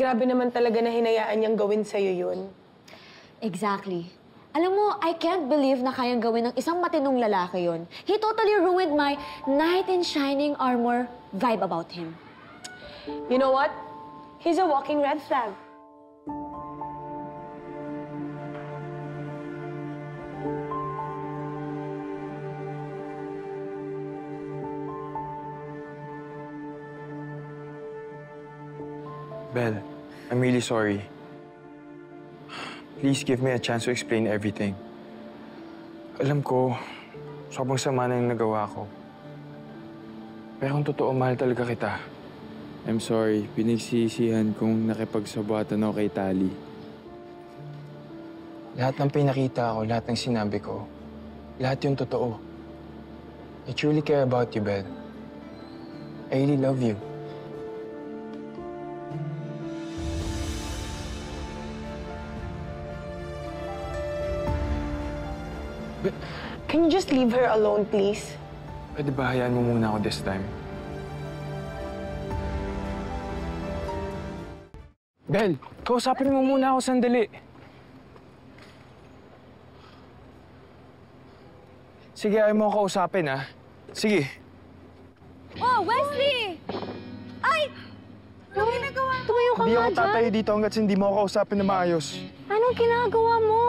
grabe naman talaga na hinayaan niyang gawin sa'yo yun. Exactly. Alam mo, I can't believe na kayang gawin ng isang matinong lalaki yon. He totally ruined my knight in shining armor vibe about him. You know what? He's a walking red flag. Belle, I'm really sorry. Please give me a chance to explain everything. Alam ko, sobrang sama na yung nagawa ko. Pero kung totoo, mahal talaga kita. I'm sorry, pinagsisihan kong nakipagsabuatan ako kay Tali. Lahat ng pinakita ko, lahat ng sinabi ko, lahat yung totoo. I truly care about you, Belle. I really love you. Can you just leave her alone, please? Pwede ba hayaan mo muna ako this time? Belle, kausapin mo muna ako sandali. Sige, ayaw mo ako kausapin, ha? Sige. Oh, Wesley! Ay! Anong ginagawa mo? Tumayo ka Hindi nga ako dyan. tatayo dito hanggat hindi mo ako kausapin na maayos. Anong ginagawa mo?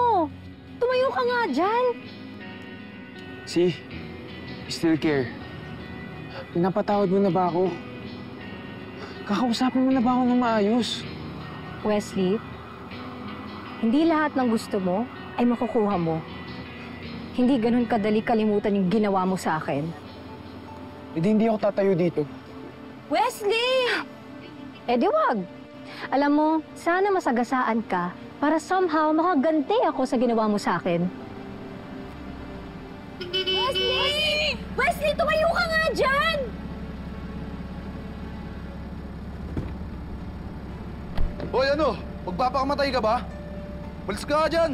Tumayo ka nga dyan. See? I still care. Pinapatawad mo na ba ako? Kakausapin mo na ba ako ng maayos? Wesley, hindi lahat ng gusto mo ay makukuha mo. Hindi ganun kadali kalimutan yung ginawa mo sa akin. Hindi ako tatayo dito. Wesley! Eh di wag. Alam mo, sana masagasaan ka para somehow makaganti ako sa ginawa mo sa akin. Wesley! Wesley, tumayo ka nga dyan! Hoy, ano? Magpapakamatay ka ba? Malis ka nga dyan!